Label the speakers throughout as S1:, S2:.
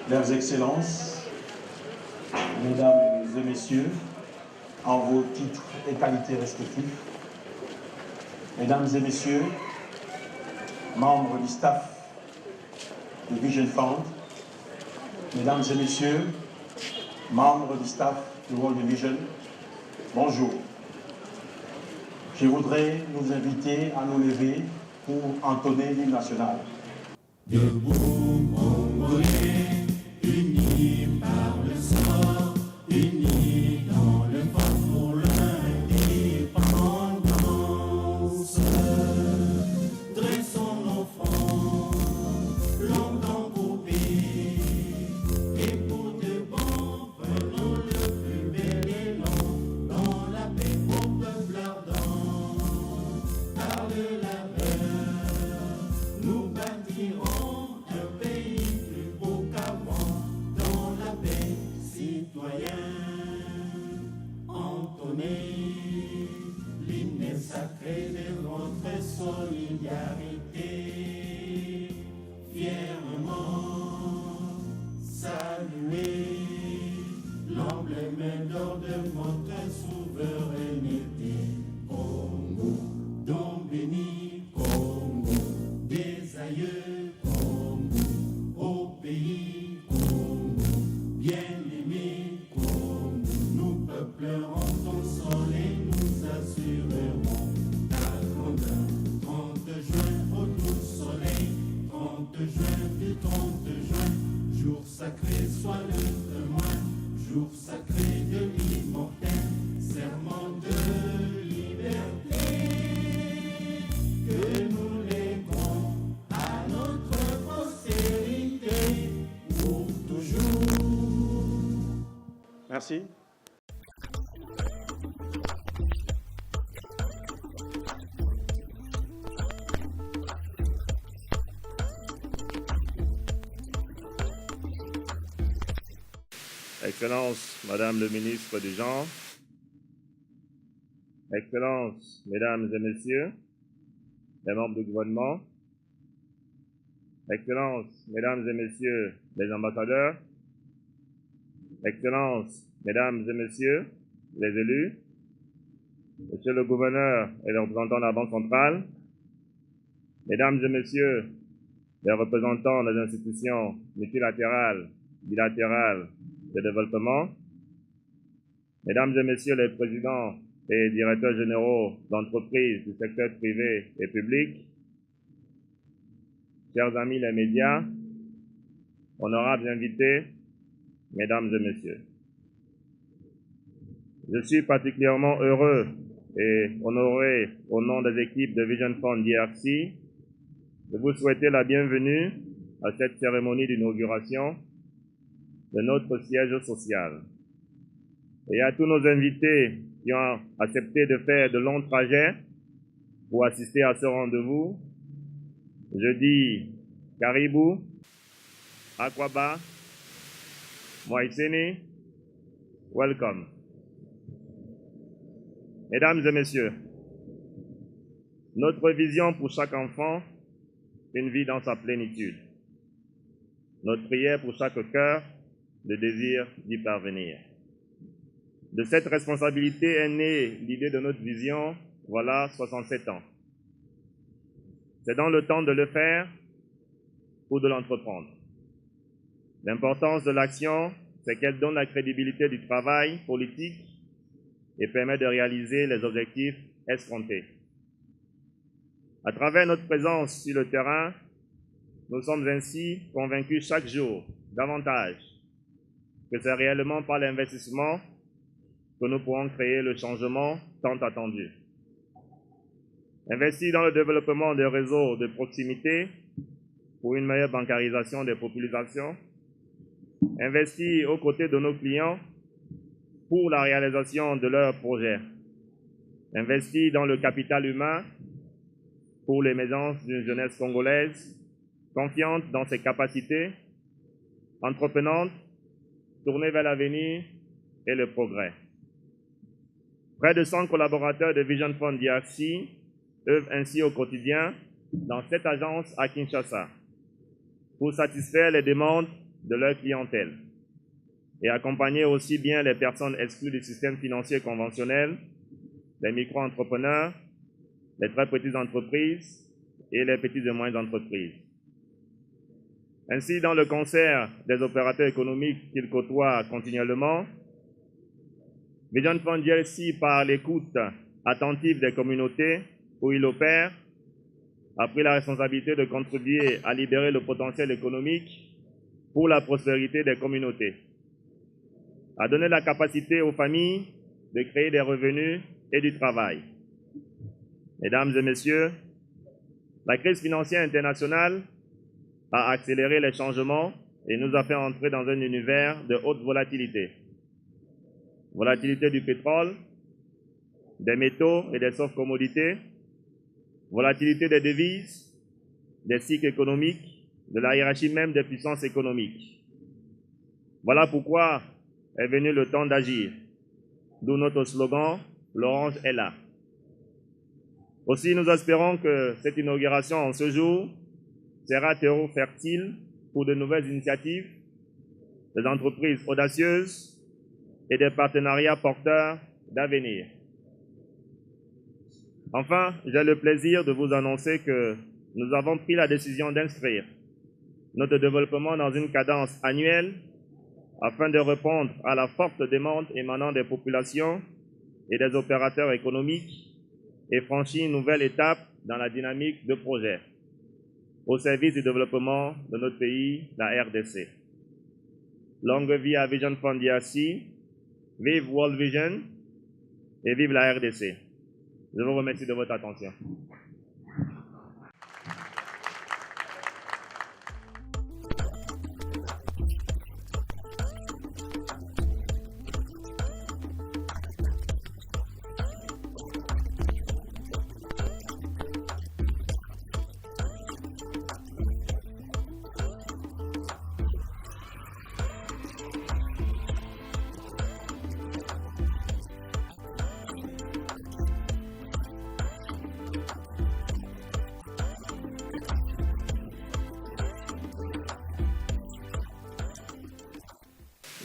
S1: Leurs Excellences, Mesdames et Messieurs, en vos titres et qualités respectifs, Mesdames et Messieurs, membres du staff de Vision Fund, Mesdames et Messieurs, membres du staff de World Vision, bonjour. Je voudrais nous inviter à nous lever pour entonner l'hymne national.
S2: Debout, Congolais, unis par le sang, unis dans le combat pour l'indépendance. Dressons nos fronts, longtemps coupés, et pour de bon, prenons le plus bel élan, dans la paix au peuple ardent. Par le labeur, nous bâtirons un pays plus beau qu'avant, dans la paix, citoyens. Entonnez l'hymne sacré de notre solidarité, fièrement saluer l'emblème d'or de notre souveraineté. Congo, don béni, Congo, des aïeux, Congo, au pays, Congo, bien-aimé, Congo, nous peuplerons ton sol et nous assurerons ta grandeur. 30 juin, au doux soleil, 30 juin, du 30 juin, jour sacré soit le témoin, jour sacré de l'immortel, serment de liberté, que nous léguons à notre postérité pour toujours.
S1: Merci.
S3: Excellences, Madame le ministre du Genre, Excellences, Mesdames et Messieurs, les membres du gouvernement, Excellences, Mesdames et Messieurs, les ambassadeurs, Excellences, Mesdames et Messieurs, les élus, Monsieur le gouverneur et les représentants de la Banque centrale, Mesdames et Messieurs, les représentants des institutions multilatérales, bilatérales de développement, Mesdames et Messieurs les présidents et directeurs généraux d'entreprises du secteur privé et public, chers amis les médias, honorables invités, Mesdames et Messieurs. Je suis particulièrement heureux et honoré au nom des équipes de Vision Fund DRC de vous souhaiter la bienvenue à cette cérémonie d'inauguration de notre siège social. Et à tous nos invités qui ont accepté de faire de longs trajets pour assister à ce rendez-vous, je dis Caribou, Akwaba, Moïseni, welcome. Mesdames et messieurs, notre vision pour chaque enfant, une vie dans sa plénitude. Notre prière pour chaque cœur, le désir d'y parvenir. De cette responsabilité est née l'idée de notre vision, voilà 67 ans. C'est dans le temps de le faire ou de l'entreprendre. L'importance de l'action, c'est qu'elle donne la crédibilité du travail politique et permet de réaliser les objectifs escomptés. À travers notre présence sur le terrain, nous sommes ainsi convaincus chaque jour davantage que c'est réellement par l'investissement que nous pourrons créer le changement tant attendu. Investir dans le développement des réseaux de proximité pour une meilleure bancarisation des populations, investir aux côtés de nos clients pour la réalisation de leurs projets, investir dans le capital humain pour l'émergence d'une jeunesse congolaise confiante dans ses capacités, entreprenante, tournée vers l'avenir et le progrès. Près de 100 collaborateurs de Vision Fund DRC œuvrent ainsi au quotidien dans cette agence à Kinshasa pour satisfaire les demandes de leur clientèle et accompagner aussi bien les personnes exclues du système financier conventionnel, les micro-entrepreneurs, les très petites entreprises et les petites et moyennes entreprises. Ainsi, dans le concert des opérateurs économiques qu'ils côtoient continuellement, Vision Fund DRC, par l'écoute attentive des communautés où il opère, a pris la responsabilité de contribuer à libérer le potentiel économique pour la prospérité des communautés, à donner la capacité aux familles de créer des revenus et du travail. Mesdames et messieurs, la crise financière internationale a accéléré les changements et nous a fait entrer dans un univers de haute volatilité. Volatilité du pétrole, des métaux et des soft commodités, volatilité des devises, des cycles économiques, de la hiérarchie même des puissances économiques. Voilà pourquoi est venu le temps d'agir, d'où notre slogan « L'orange est là ». Aussi, nous espérons que cette inauguration en ce jour sera terreau fertile pour de nouvelles initiatives, des entreprises audacieuses et des partenariats porteurs d'avenir. Enfin, j'ai le plaisir de vous annoncer que nous avons pris la décision d'inscrire notre développement dans une cadence annuelle afin de répondre à la forte demande émanant des populations et des opérateurs économiques et franchir une nouvelle étape dans la dynamique de projet au service du développement de notre pays, la RDC. Longue vie à Vision Fund DRC, vive World Vision et vive la RDC. Je vous remercie de votre attention.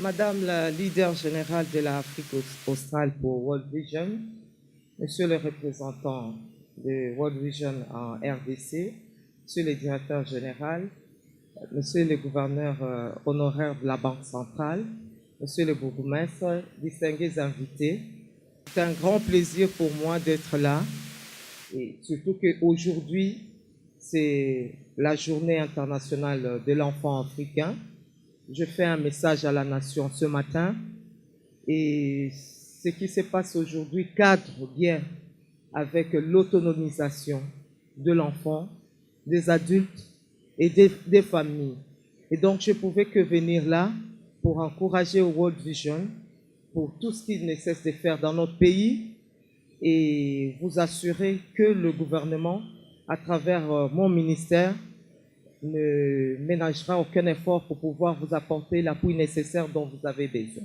S4: Madame la leader générale de l'Afrique australe pour World Vision, Monsieur le représentant de World Vision en RDC, Monsieur le directeur général, Monsieur le gouverneur honoraire de la Banque centrale, Monsieur le bourgmestre, distingués invités, c'est un grand plaisir pour moi d'être là, et surtout qu'aujourd'hui, c'est la journée internationale de l'enfant africain. Je fais un message à la nation ce matin et ce qui se passe aujourd'hui cadre bien avec l'autonomisation de l'enfant, des adultes et des familles. Et donc, je ne pouvais que venir là pour encourager World Vision pour tout ce qu'il ne cesse de faire dans notre pays et vous assurer que le gouvernement, à travers mon ministère, ne ménagera aucun effort pour pouvoir vous apporter l'appui nécessaire dont vous avez besoin.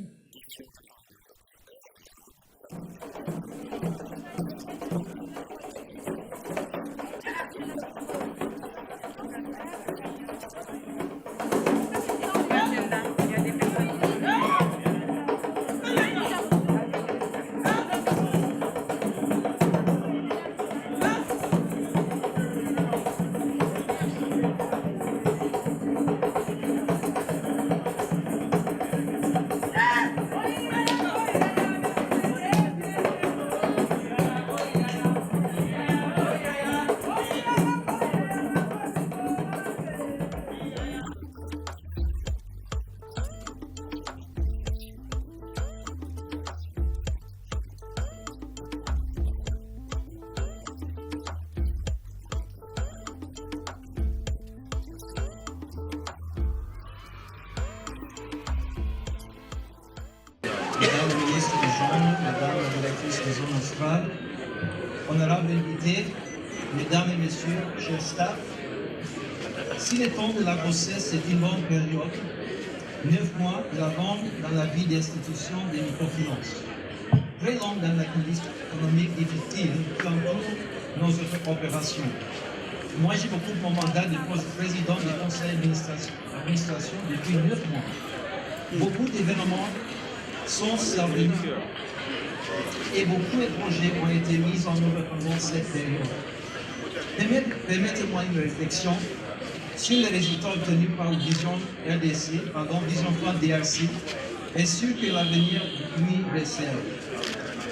S5: Madame la ministre des Jeunes, Madame la directrice des zones australes, honorables invités, Mesdames et Messieurs, chers staff, si le temps de la grossesse est une bonne période, 9 mois la longue dans la vie d'institutions des microfinances, très longue dans la crise économique difficile qui entoure nos opérations. Moi, j'ai beaucoup mon mandat de président du conseil d'administration depuis 9 mois. Beaucoup d'événements sont survenus et beaucoup de projets ont été mis en œuvre pendant cette période. Permettez-moi une réflexion sur les résultats obtenus par Vision Fund DRC, et sûr que l'avenir lui réserve.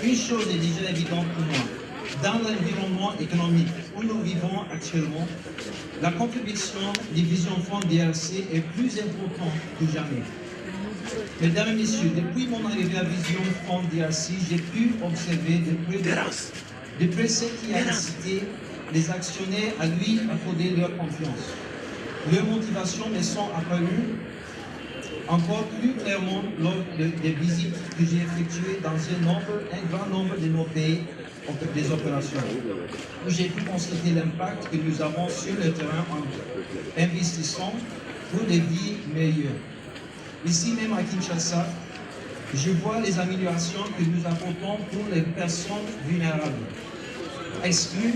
S5: Une chose est déjà évidente pour moi. Dans l'environnement économique où nous vivons actuellement, la contribution de Vision Fund DRC est plus importante que jamais. Mesdames et messieurs, depuis mon arrivée à Vision Fund DRC, j'ai pu observer de près ce qui a incité les actionnaires à lui accorder leur confiance. Leurs motivations me sont apparues encore plus clairement lors des visites que j'ai effectuées dans un grand nombre de nos pays des opérations, où j'ai pu constater l'impact que nous avons sur le terrain en investissant pour des vies meilleures. Ici même à Kinshasa, je vois les améliorations que nous apportons pour les personnes vulnérables, exclues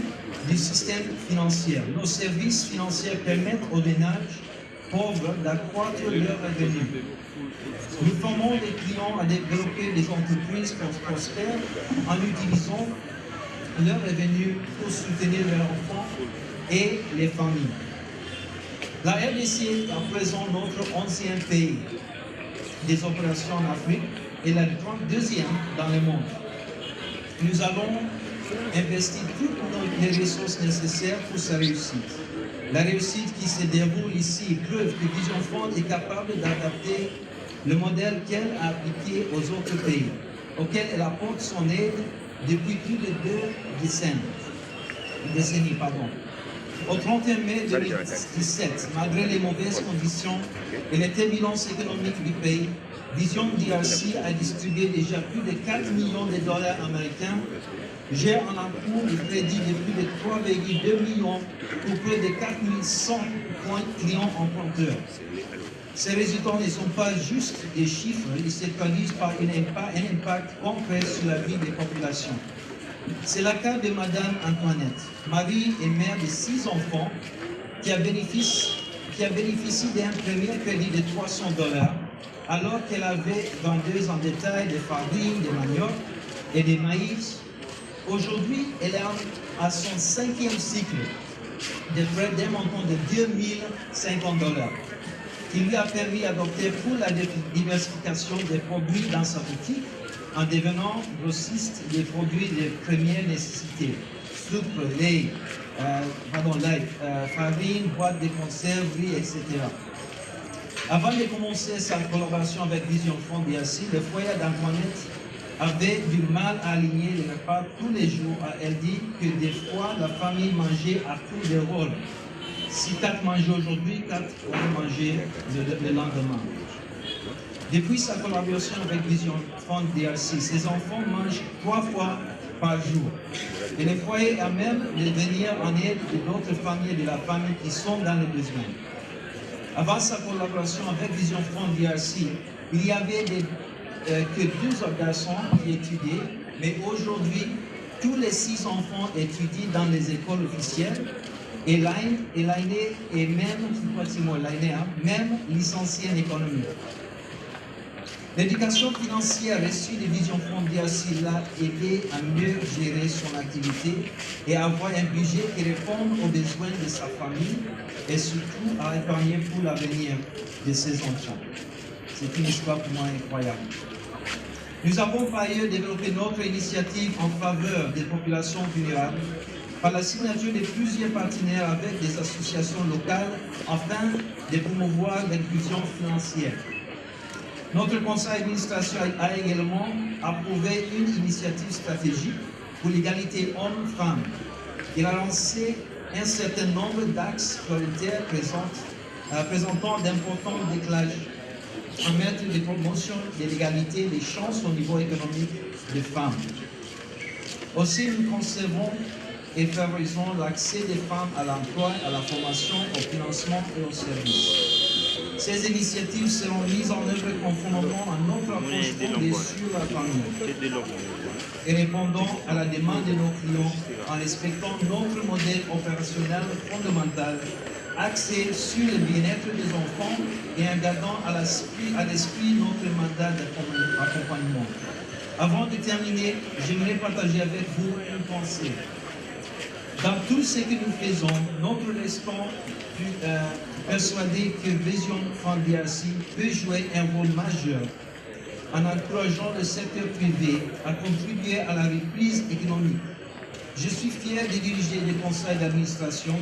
S5: du système financier. Nos services financiers permettent aux ménages pauvres d'accroître leurs revenus. Nous formons les clients à développer des entreprises prospères en utilisant leurs revenus pour soutenir leurs enfants et les familles. La RDC est à présent notre 11e pays des opérations en Afrique et la 32e dans le monde. Nous avons investi toutes les ressources nécessaires pour sa réussite. La réussite qui se déroule ici prouve que Vision Fund est capable d'adapter le modèle qu'elle a appliqué aux autres pays, auxquels elle apporte son aide depuis plus de 2 décennies. Au 31 mai 2017, malgré les mauvaises conditions et les turbulences économiques du pays, Vision DRC a distribué déjà plus de 4 millions de dollars américains, gère un encours de crédit de plus de 3,2 millions pour près de 4100 clients emprunteurs. Ces résultats ne sont pas juste des chiffres, ils se traduisent par un impact concret sur la vie des populations. C'est le cas de Madame Antoinette, mari et mère de 6 enfants, qui a bénéficié d'un premier crédit de 300 $, alors qu'elle avait vendu en détail des farines, des manioc et des maïs. Aujourd'hui, elle est à son 5e cycle de prêt d'un montant de 2050 $, qui lui a permis d'adopter pour la diversification des produits dans sa boutique en devenant grossiste des produits de première nécessité, sucre, lait, farine, boîte de conserve, riz, etc. Avant de commencer sa collaboration avec Vision Fund DRC, le foyer d'Antoinette avait du mal à aligner les repas tous les jours. Elle dit que des fois, la famille mangeait à tour de rôle. Si 4 mangeaient aujourd'hui, 4 vont manger le lendemain. Depuis sa collaboration avec Vision Fund DRC, ses enfants mangent 3 fois par jour. Et le foyer a même de venir en aide d'autres familles de la famille qui sont dans le besoin. Avant sa collaboration avec Vision Fund DRC, il y avait que 2 garçons qui étudiaient, mais aujourd'hui, tous les 6 enfants étudient dans les écoles officielles et l'aîné est même licencié en économie. L'éducation financière reçue de Vision Fund DRC l'a aidé à mieux gérer son activité et à avoir un budget qui réponde aux besoins de sa famille et surtout à épargner pour l'avenir de ses enfants. C'est une histoire pour moi incroyable. Nous avons par ailleurs développé notre initiative en faveur des populations vulnérables par la signature de plusieurs partenaires avec des associations locales afin de promouvoir l'inclusion financière. Notre conseil d'administration a également approuvé une initiative stratégique pour l'égalité hommes-femmes. Il a lancé un certain nombre d'axes prioritaires présentant d'importants décalages en matière de promotion de l'égalité des chances au niveau économique des femmes. Aussi, nous conservons et favorisons l'accès des femmes à l'emploi, à la formation, au financement et aux services. Ces initiatives seront mises en œuvre conformément à notre approche fondée sur la famille et répondant à la demande de nos clients en respectant notre modèle opérationnel fondamental axé sur le bien-être des enfants et en gardant à l'esprit notre mandat d'accompagnement. Avant de terminer, j'aimerais partager avec vous une pensée. Dans tout ce que nous faisons, nous restons persuadés que Vision Fund DRC peut jouer un rôle majeur en encourageant le secteur privé à contribuer à la reprise économique. Je suis fier de diriger le conseil d'administration.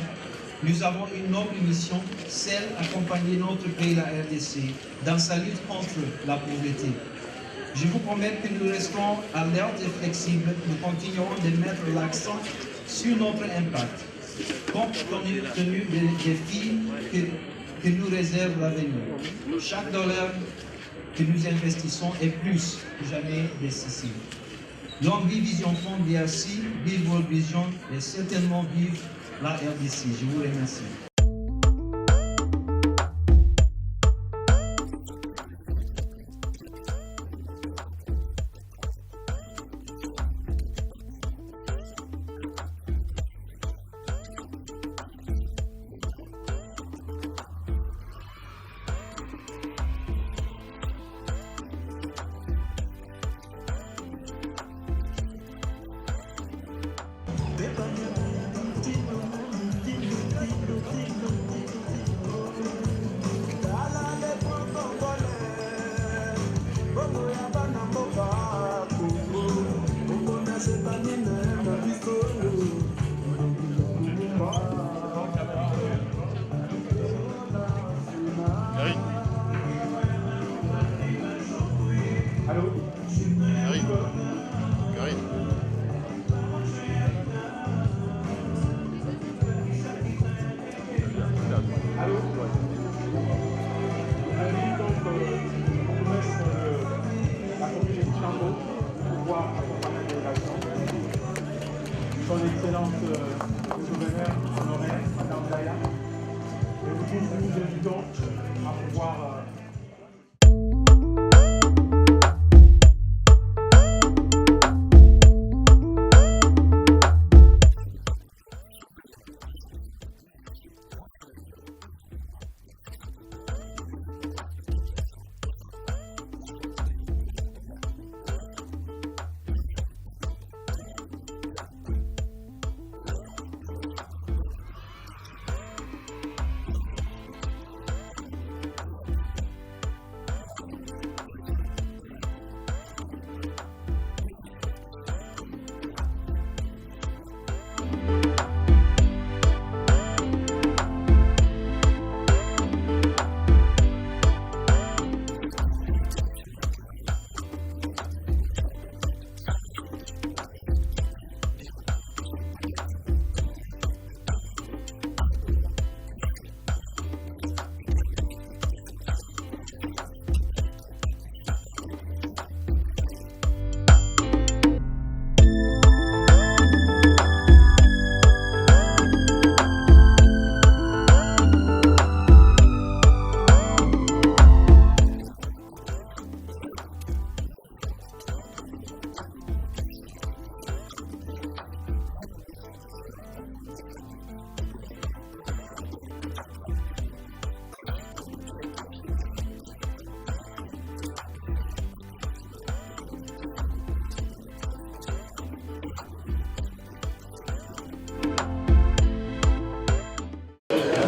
S5: Nous avons une noble mission, celle d'accompagner notre pays, la RDC, dans sa lutte contre la pauvreté. Je vous promets que nous resterons alertes et flexibles. Nous continuerons de mettre l'accent sur notre impact, compte tenu des défis que nous réserve l'avenir. Chaque dollar que nous investissons est plus que jamais décisif. Donc, vive Vision Fund DRC, vive World Vision et certainement vive la RDC. Je vous remercie.
S1: Son Excellence le gouverneur honoraire, Madame Daya. Et nous vous invitons à pouvoir...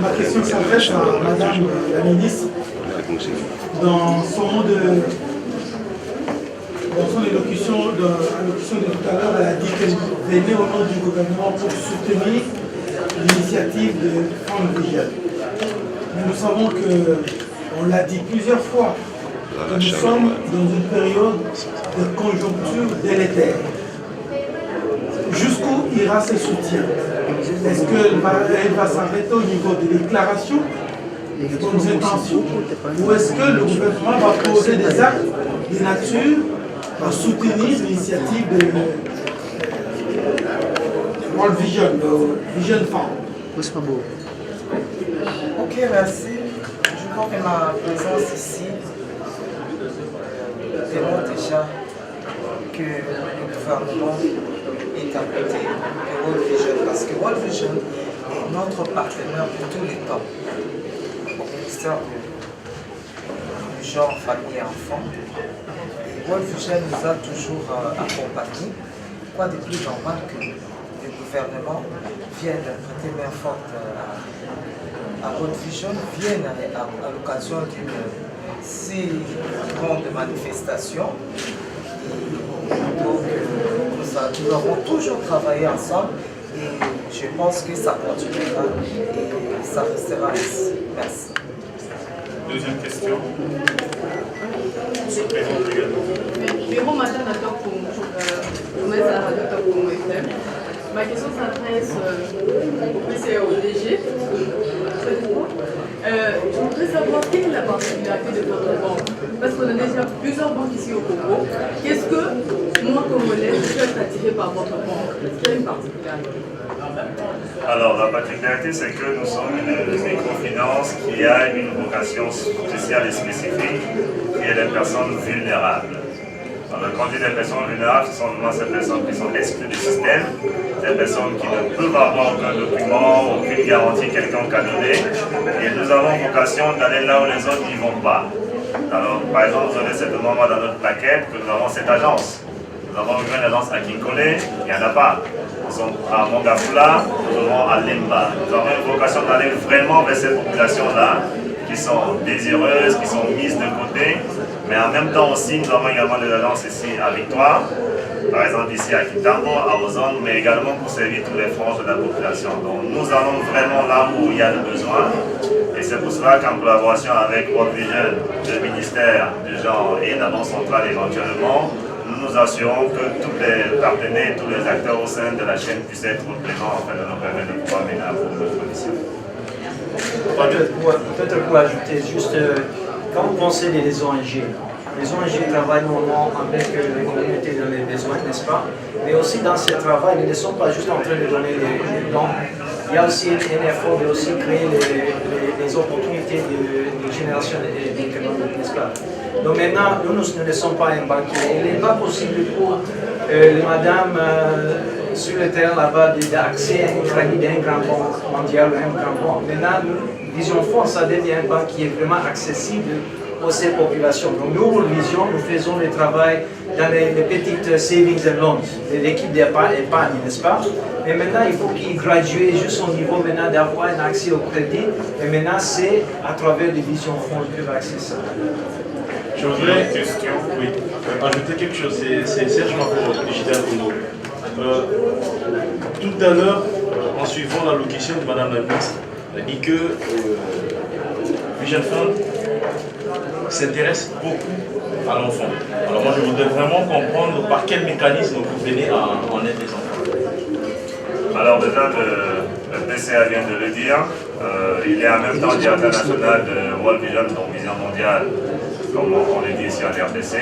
S1: Ma question s'adresse à Madame la ministre. Dans son élocution de tout à l'heure, elle a dit qu'elle venait au nom du gouvernement pour soutenir l'initiative de Fund Vision. Mais nous savons que, on l'a dit plusieurs fois, que nous sommes dans une période de conjoncture délétère. Jusqu'où ira ce soutien? Est-ce qu'elle va s'arrêter au niveau des déclarations, des bonnes intentions, ou est-ce que le gouvernement va poser des actes de nature à soutenir l'initiative de World Vision, de Vision Fund?
S6: Ok, merci. Je
S4: crois que ma présence ici démontre déjà que le gouvernement est à côté de World Vision, parce que World Vision est notre partenaire de tous les temps au ministère du genre, famille et enfants. Et World Vision nous a toujours accompagnés. Quoi de plus normal que le gouvernement vienne prêter main forte à World Vision, vienne à l'occasion d'une si grande manifestation. Donc, nous avons toujours travaillé ensemble et je pense que ça continuera et ça restera ainsi. Merci.
S6: Deuxième question.
S7: Matin, ma question s'adresse au PC et au DG. Je voudrais savoir quelle est la particularité de votre banque. Parce qu'on a déjà plusieurs banques ici au Congo. Qu'est-ce que moi, Congolais, je suis attiré par votre banque? Est-ce qu'il y a une particularité?
S3: Alors, la particularité, c'est que nous sommes une microfinance qui a une vocation spéciale et spécifique, qui est les personnes vulnérables. Alors, quand je dis des personnes vulnérables, ce sont vraiment ces personnes qui sont exclues du système, des personnes qui ne peuvent avoir aucun document, aucune garantie quelconque à donner. Et nous avons vocation d'aller là où les autres n'y vont pas. Alors, par exemple, vous avez certainement dans notre plaquette que nous avons cette agence. Nous avons une agence à Kinkole, il n'y en a pas. Nous sommes à Mongafula, nous sommes à Lemba. Nous avons une vocation d'aller vraiment vers ces populations-là qui sont désireuses, qui sont mises de côté. Mais en même temps aussi, nous avons également des agences ici à Victoire, par exemple ici à Kitambo, à Ozone, mais également pour servir toutes les franges de la population. Donc nous allons vraiment là où il y a le besoin. Et c'est pour cela qu'en collaboration avec World Vision, le ministère du genre et la Banque centrale éventuellement, nous nous assurons que tous les partenaires, tous les acteurs au sein de la chaîne puissent être présents afin de nous permettre de pouvoir mener à bout notre mission.
S5: Peut-être pour ajouter, juste quand vous pensez des ONG, les ONG travaillent normalement avec les communautés dans les besoins, n'est-ce pas? Mais aussi dans ce travail, ils ne sont pas juste en train de donner les dons. Il y a aussi un effort de aussi créer les opportunités de génération économique, n'est-ce pas? Donc maintenant, nous ne sommes pas un banquier. Il n'est pas possible pour les madames sur le terrain là-bas d'accéder à une crédit d'un grand banque mondial ou un grand banque. Maintenant, Vision Fond, ça devient un banque qui est vraiment accessible aux ces populations. Donc nous, Vision, nous faisons le travail dans les petites savings and loans, l'équipe d'épargne, n'est-ce pas? Mais maintenant, il faut qu'ils graduent juste au niveau maintenant d'avoir un accès au crédit. Et maintenant, c'est à travers les Vision Fonds qu'ils peuvent accéder à ça.
S6: Je voudrais ajouter quelque chose. C'est Serge Mako, Digital Congo. Tout à l'heure, en suivant l'allocution de Madame la ministre, elle dit que Vision Fund s'intéresse beaucoup à l'enfant. Alors moi, je voudrais vraiment comprendre par quel mécanisme vous venez en aide des enfants.
S3: Alors déjà, le PCA vient de le dire, il est en même temps directeur national de World Vision, donc Vision Mondiale, comme on le dit ici en RDC.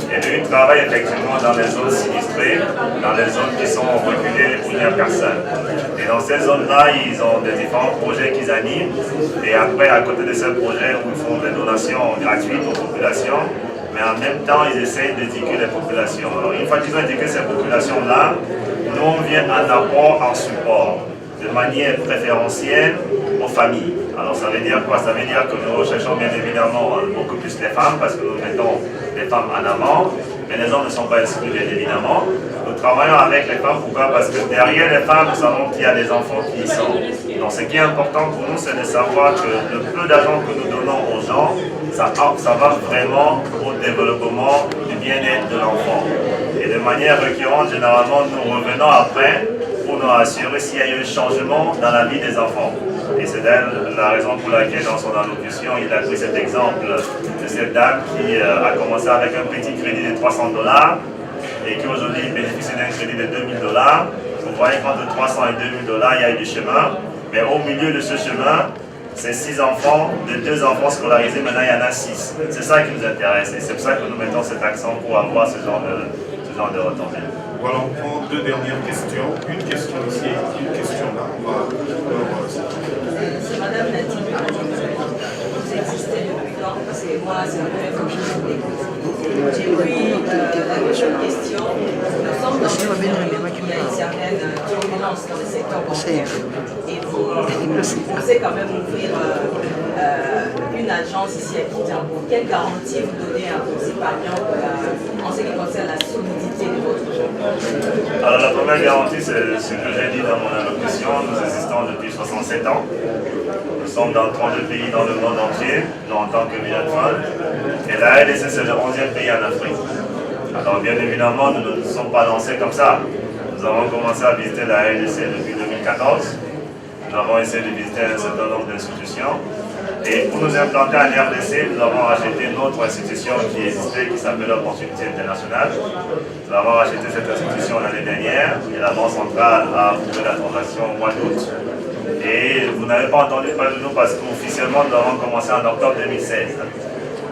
S3: Et lui, il travaille effectivement dans les zones sinistrées, dans les zones qui sont reculées où il n'y a personne. Et dans ces zones-là, ils ont des différents projets qu'ils animent. Et après, à côté de ces projets où ils font des donations gratuites aux populations, mais en même temps, ils essayent d'éduquer les populations. Alors, une fois qu'ils ont éduqué ces populations-là, nous, on vient en apport, en support, de manière préférentielle aux familles. Alors, ça veut dire quoi? Ça veut dire que nous recherchons bien évidemment beaucoup plus les femmes, parce que nous mettons les femmes en avant, mais les hommes ne sont pas exclus, bien évidemment. Nous travaillons avec les femmes, pourquoi? Parce que derrière les femmes, nous savons qu'il y a des enfants qui y sont. Donc, ce qui est important pour nous, c'est de savoir que le peu d'argent que nous donnons aux gens, ça va vraiment au développement du bien-être de l'enfant. Et de manière récurrente, généralement, nous revenons après pour nous assurer s'il y a eu un changement dans la vie des enfants. Et c'est la raison pour laquelle, dans son allocution, il a pris cet exemple de cette dame qui a commencé avec un petit crédit de $300 et qui aujourd'hui bénéficie d'un crédit de $2000. Vous voyez qu'entre 300 et $2000, il y a eu du chemin. Mais au milieu de ce chemin, c'est 6 enfants, de 2 enfants scolarisés, maintenant il y en a 6. C'est ça qui nous intéresse et c'est pour ça que nous mettons cet accent pour avoir ce genre de retombées.
S6: Voilà, on prend 2 dernières questions. Une question ici, une question là. On va
S7: C'est Madame Nadine. Vous existez
S8: c'est moi, c'est la première fois que je vous écoute. Et puis, la deuxième question, nous sommes dans une période où il y a une certaine turbulence dans le secteur bancaire. Et vous pensez quand même ouvrir une agence ici à Kitambo. Quelle garantie vous donnez à vos épargnants en ce qui concerne la solidité de votre banque?
S3: Alors la première garantie, c'est ce que j'ai dit dans mon allocution. Nous existons depuis 67 ans. Nous sommes dans 32 pays dans le monde entier, nous en tant que Vision Fund. Et la RDC, c'est le 11e pays en Afrique. Alors bien évidemment, nous ne nous sommes pas lancés comme ça. Nous avons commencé à visiter la RDC depuis 2014. Nous avons essayé de visiter un certain nombre d'institutions. Et pour nous implanter en RDC, nous avons acheté notre institution qui existait, qui s'appelle l'Opportunité Internationale. Nous avons acheté cette institution l'année dernière et la Banque centrale a approuvé la transaction au mois d'août. Et vous n'avez pas entendu parler de nous parce qu'officiellement nous avons commencé en octobre 2016.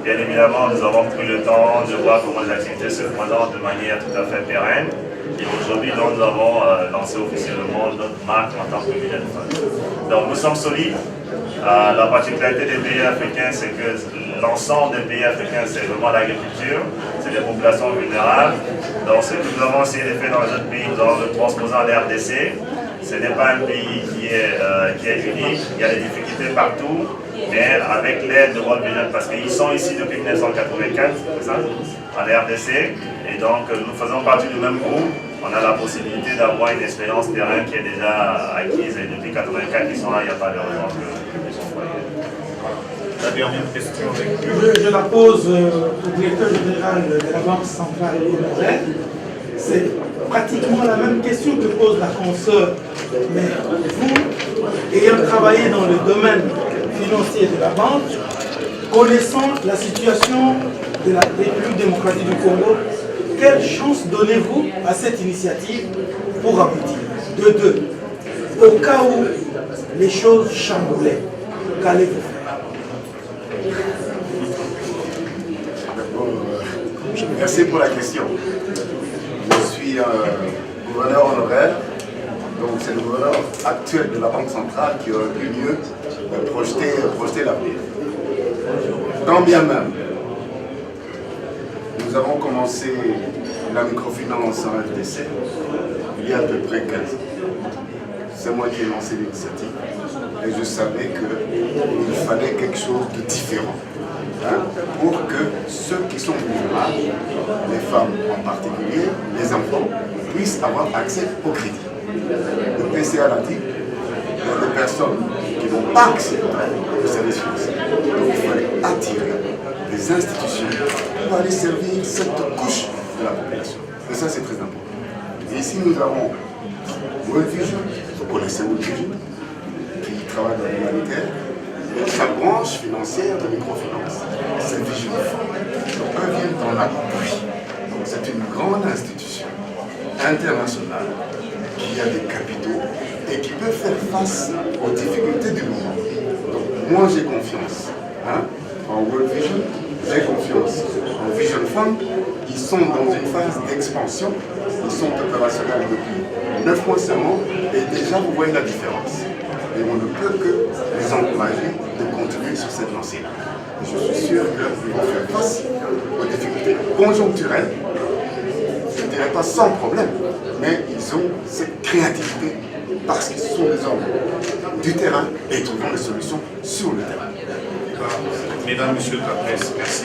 S3: Bien évidemment, nous avons pris le temps de voir comment les activités se présentent de manière tout à fait pérenne. Et aujourd'hui, nous avons lancé officiellement notre marque en tant que Vision Fund. Donc nous sommes solides. La particularité des pays africains, c'est que l'ensemble des pays africains, c'est vraiment l'agriculture, c'est des populations vulnérables. Donc ce que nous avons essayé de faire dans les autres pays, nous avons le transposé en RDC. Ce n'est pas un pays qui est unique, il y a des difficultés partout, mais avec l'aide de World Vision, parce qu'ils sont ici depuis 1984, c'est ça, en RDC, et donc nous faisons partie du même groupe. On a la possibilité d'avoir une expérience terrain qui est déjà acquise, et depuis 1984 ils sont là, il n'y a pas de raison qu'ils sont foyés.
S6: La dernière question avec
S9: Je la pose au directeur général de la Banque centrale comorienne. C'est pratiquement la même question que pose la consoeur. Mais vous, ayant travaillé dans le domaine financier de la banque, connaissant la situation de la République démocratique du Congo, quelle chance donnez-vous à cette initiative pour aboutir? De deux, au cas où les choses chamboulaient, qu'allez-vous faire?
S10: Merci pour la question. Je suis gouverneur honoraire, donc c'est le gouverneur actuel de la Banque centrale qui aurait pu mieux projeter l'avenir. Quand bien même, nous avons commencé la microfinance en RDC il y a à peu près 15 ans. C'est moi qui ai lancé l'initiative et je savais qu'il fallait quelque chose de différent. Pour que ceux qui sont vulnérables, les femmes en particulier, les enfants, puissent avoir accès au crédit. Le PCA l'a dit, il y a des personnes qui n'ont pas accès aux services financiers. Donc il fallait attirer des institutions pour aller servir cette couche de la population. Et ça, c'est très important. Et ici, nous avons World Vision, vous connaissez World Vision, qui travaille dans l'humanitaire. Et sa branche financière de microfinance, c'est Vision Fund. Donc, eux viennent dans l'appui. Donc, c'est une grande institution internationale qui a des capitaux et qui peut faire face aux difficultés du moment. Donc, moi, j'ai confiance en World Vision, j'ai confiance en Vision Fund. Ils sont dans une phase d'expansion. Ils sont opérationnels depuis 9 mois seulement et déjà, vous voyez la différence. Et on ne peut que les encourager de continuer sur cette lancée-là. Je suis sûr qu'ils vont faire face aux difficultés conjoncturelles, je ne dirais pas sans problème, mais ils ont cette créativité parce qu'ils sont des hommes du terrain et ils trouveront des solutions sur le terrain.
S6: Mesdames, Messieurs de la presse, merci.